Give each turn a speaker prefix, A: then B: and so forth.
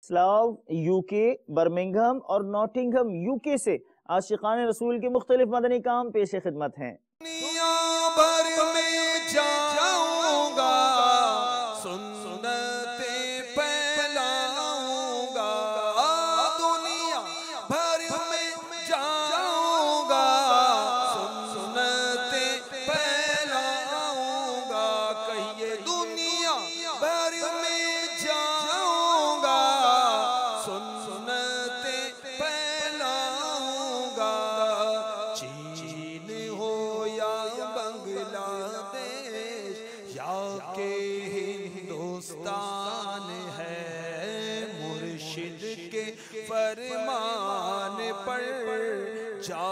A: Slav UK, Birmingham और Nottingham UK से आशिकान रसूल के मुख्तलिफ मदनी काम पेश खिदमत हैं।
B: दुनिया भर में जाऊंगा, सुन्नते फैलाऊंगा, दुनिया भर में जाऊंगा, सुन्नते फैलाऊंगा। कहिए दुनिया भर में जाऊंगा, सुन्नते फैलाऊंगा। चीन हो या बांग्लादेश या के हिंदुस्तान है, मुर्शिद के फरमान पर जा